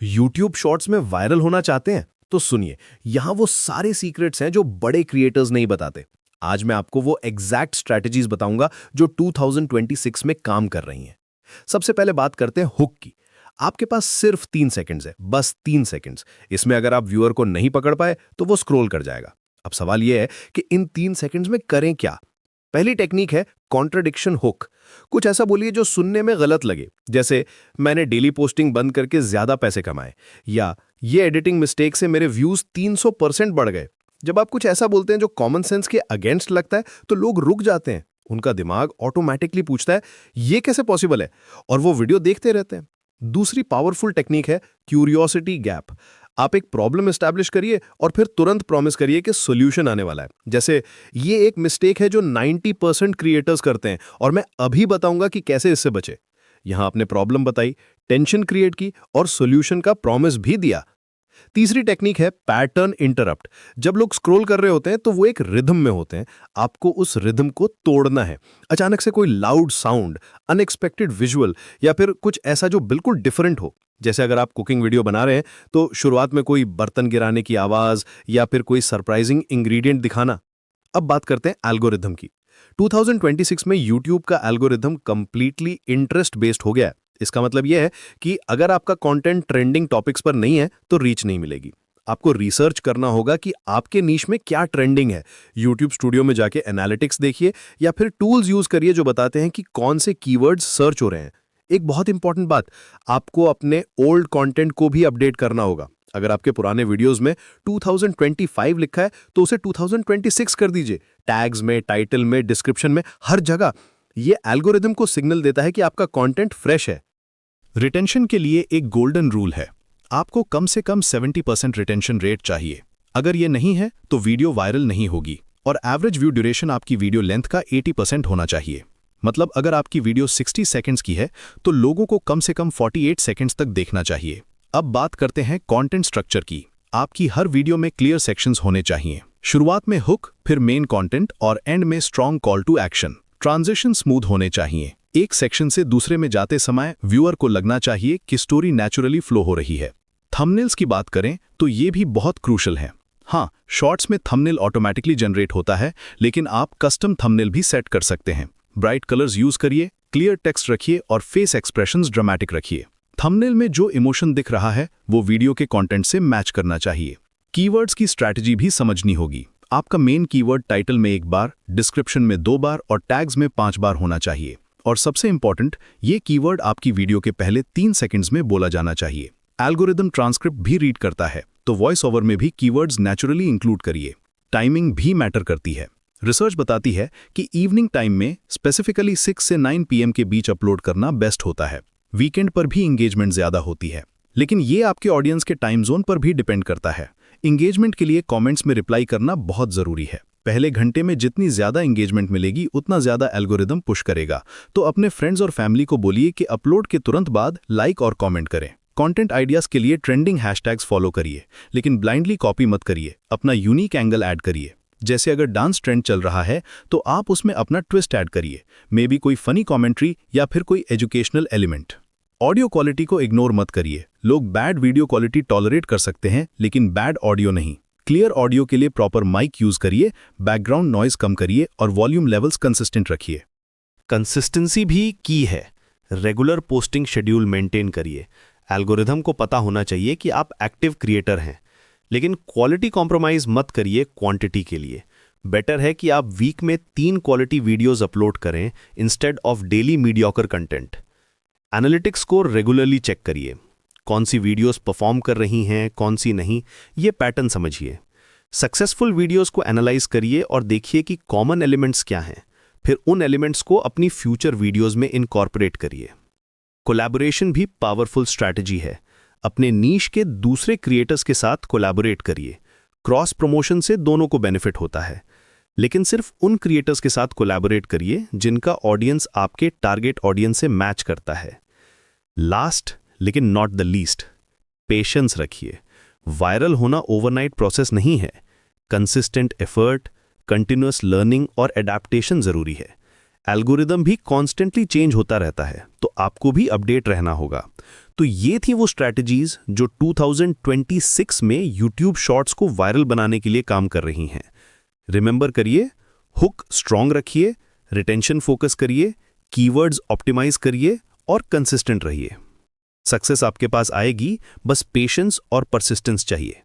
YouTube shorts में viral होना चाहते हैं तो सुनिए, यहाँ वो सारे सीक्रेट्स हैं जो बड़े क्रिएटर्स नहीं बताते। आज मैं आपको वो एग्जैक्ट स्ट्रैटेजीज बताऊंगा जो 2026 में काम कर रही हैं। सबसे पहले बात करते हैं हुक की। आपके पास सिर्फ 3 सेकंड्स है, बस 3 सेकंड्स। इसमें अगर आप व्यूअर को नहीं पकड़ पाए तो वो स्क्रॉल कर जाएगा। अब सवाल यह है कि इन 3 सेकंड्स में करें क्या। पहली टेक्निक है कॉन्ट्रडिक्शन हुक। कुछ ऐसा बोलिए जो सुनने में गलत लगे, जैसे मैंने डेली पोस्टिंग बंद करके ज्यादा पैसे कमाए, या ये एडिटिंग मिस्टेक से मेरे व्यूज 300% बढ़ गए। जब आप कुछ ऐसा बोलते हैं जो कॉमन सेंस के अगेंस्ट लगता है तो लोग रुक जाते हैं। उनका दिमाग ऑटोमेटिकली पूछता है ये कैसे पॉसिबल है, और वो वीडियो देखते रहते हैं। दूसरी पावरफुल टेक्निक है क्यूरियोसिटी गैप। आप एक प्रॉब्लम एस्टैब्लिश करिए और फिर तुरंत प्रॉमिस करिए कि सॉल्यूशन आने वाला है। जैसे ये एक मिस्टेक है जो 90% क्रिएटर्स करते हैं और मैं अभी बताऊंगा कि कैसे इससे बचे। यहां आपने प्रॉब्लम बताई, टेंशन क्रिएट की और सॉल्यूशन का प्रॉमिस भी दिया। तीसरी टेक्निक है पैटर्न इंटरप्ट। जब लोग स्क्रॉल कर रहे होते हैं तो वो एक रिदम में होते हैं। आपको उस रिदम को तोड़ना है। अचानक से कोई लाउड साउंड, अनएक्सपेक्टेड विजुअल, या फिर कुछ ऐसा जो बिल्कुल डिफरेंट हो। जैसे अगर आप कुकिंग वीडियो बना रहे हैं तो शुरुआत में कोई बर्तन गिराने की आवाज या फिर कोई सरप्राइजिंग इंग्रेडिएंट दिखाना। अब बात करते हैं एल्गोरिथम की। 2026 में यूट्यूब का एल्गोरिथम कंप्लीटली इंटरेस्ट बेस्ड हो गया है। इसका मतलब यह है कि अगर आपका कंटेंट ट्रेंडिंग टॉपिक्स पर नहीं है तो रीच नहीं मिलेगी। आपको रिसर्च करना होगा कि आपके नीश में क्या ट्रेंडिंग है। यूट्यूब स्टूडियो में जाके एनालिटिक्स देखिए या फिर टूल्स यूज करिए जो बताते हैं कि कौन से कीवर्ड्स सर्च हो रहे हैं। एक बहुत इंपॉर्टेंट बात, आपको अपने ओल्ड कंटेंट को भी अपडेट करना होगा। अगर आपके पुराने वीडियोस में 2025 लिखा है तो उसे 2026 कर दीजिए। टैग्स में, टाइटल में, डिस्क्रिप्शन में, हर जगह। ये एल्गोरिदम को सिग्नल देता है कि आपका कंटेंट फ्रेश है। रिटेंशन के लिए एक गोल्डन रूल है। आपको कम से कम 70% रिटेंशन रेट चाहिए। अगर ये नहीं है तो वीडियो वायरल नहीं होगी। और एवरेज व्यू ड्यूरेशन आपकी वीडियो लेंथ का 80% होना चाहिए। मतलब अगर आपकी वीडियो 60 सेकंड्स की है तो लोगों को कम से कम 48 सेकंड्स तक देखना चाहिए। अब बात करते हैं कंटेंट स्ट्रक्चर की। आपकी हर वीडियो में क्लियर सेक्शंस होने चाहिए। शुरुआत में हुक, फिर मेन कंटेंट और एंड में strong call to action. Transition smooth होने चाहिए। एक सेक्शन से दूसरे में जाते समय व्यूअर को लगना चाहिए कि स्टोरी नेचुरली फ्लो हो रही है। थंबनेल्स की बात करें तो ये भी बहुत क्रूशल है। हाँ, शॉर्ट्स में थंबनेल ऑटोमेटिकली जनरेट होता है, लेकिन आप कस्टम थंबनेल भी सेट कर सकते हैं। ब्राइट कलर्स यूज करिए, क्लियर टेक्स्ट रखिए और फेस एक्सप्रेशंस ड्रामेटिक रखिए। थंबनेल में जो इमोशन दिख रहा है वो वीडियो के कंटेंट से मैच करना चाहिए। कीवर्ड्स की स्ट्रैटेजी भी समझनी होगी। आपका मेन कीवर्ड टाइटल में 1 बार, डिस्क्रिप्शन में 2 बार और टैग्स में 5 बार होना चाहिए। और सबसे इंपॉर्टेंट, ये कीवर्ड आपकी वीडियो के पहले 3 सेकंड्स में बोला जाना चाहिए। एल्गोरिदम ट्रांसक्रिप्ट भी रीड करता है, तो वॉइस ओवर में भी कीवर्ड्स नेचुरली इंक्लूड करिए। टाइमिंग भी मैटर करती है। रिसर्च बताती है कि इवनिंग टाइम में स्पेसिफिकली 6 से 9 PM के बीच अपलोड करना बेस्ट होता है। वीकेंड पर भी इंगेजमेंट ज्यादा होती है, लेकिन ये आपके ऑडियंस के टाइम जोन पर भी डिपेंड करता है। इंगेजमेंट के लिए कमेंट्स में रिप्लाई करना बहुत जरूरी है। पहले घंटे में जितनी ज्यादा इंगेजमेंट मिलेगी उतना ज्यादा एल्गोरिदम पुश करेगा। तो अपने फ्रेंड्स और फैमिली को बोलिए कि अपलोड के तुरंत बाद लाइक और कमेंट करें। कंटेंट आइडियाज के लिए ट्रेंडिंग हैशटैग्स फॉलो करिए, लेकिन ब्लाइंडली कॉपी मत करिए। अपना यूनिक एंगल ऐड करिए। जैसे अगर डांस ट्रेंड चल रहा है तो आप उसमें अपना ट्विस्ट ऐड करिए। मे बी कोई फनी कमेंट्री या फिर कोई एजुकेशनल एलिमेंट। ऑडियो क्वालिटी को इग्नोर मत करिए। लोग बैड वीडियो क्वालिटी टॉलरेट कर सकते हैं, लेकिन बैड ऑडियो नहीं। क्लियर ऑडियो के लिए प्रॉपर माइक यूज करिए, बैकग्राउंड नॉइज कम करिए और वॉल्यूम लेवल्स कंसिस्टेंट रखिए। कंसिस्टेंसी भी की है। रेगुलर पोस्टिंग शेड्यूल मेंटेन करिए। एल्गोरिथम को पता होना चाहिए कि आप एक्टिव क्रिएटर हैं, लेकिन क्वालिटी कॉम्प्रोमाइज मत करिए क्वांटिटी के लिए। बेटर है कि आप वीक में 3 क्वालिटी वीडियोस अपलोड करें instead of daily mediocre content. Analytics को रेगुलरली चेक करिए। कौन सी वीडियोस परफॉर्म कर रही हैं, कौन सी नहीं, ये पैटर्न समझिए। सक्सेसफुल वीडियोस को एनालाइज करिए और देखिए कि कॉमन एलिमेंट्स क्या हैं। फिर उन एलिमेंट्स को अपनी फ्यूचर वीडियोस में इनकॉर्पोरेट करिए। कोलैबोरेशन भी पावरफुल स्ट्रैटेजी है। अपने नीश के दूसरे क्रिएटर्स के साथ कोलैबोरेट करिए। क्रॉस प्रमोशन से दोनों को बेनिफिट होता है, लेकिन सिर्फ उन क्रिएटर्स के साथ कोलैबोरेट करिए जिनका ऑडियंस आपके टारगेट ऑडियंस से मैच करता है। लास्ट लेकिन नॉट द लीस्ट, पेशेंस रखिए। वायरल होना ओवरनाइट प्रोसेस नहीं है। कंसिस्टेंट एफर्ट, कंटिन्यूअस लर्निंग और एडेप्टेशन जरूरी है। एल्गोरिदम भी कॉन्स्टेंटली चेंज होता रहता है, तो आपको भी अपडेट रहना होगा। तो ये थी वो स्ट्रैटेजीज जो 2026 में यूट्यूब शॉर्ट्स को वायरल बनाने के लिए काम कर रही हैं। रिमेंबर करिए, हुक स्ट्रांग रखिए, रिटेंशन फोकस करिए, कीवर्ड्स ऑप्टिमाइज करिए और कंसिस्टेंट रहिए। सक्सेस आपके पास आएगी, बस पेशेंस और परसिस्टेंस चाहिए।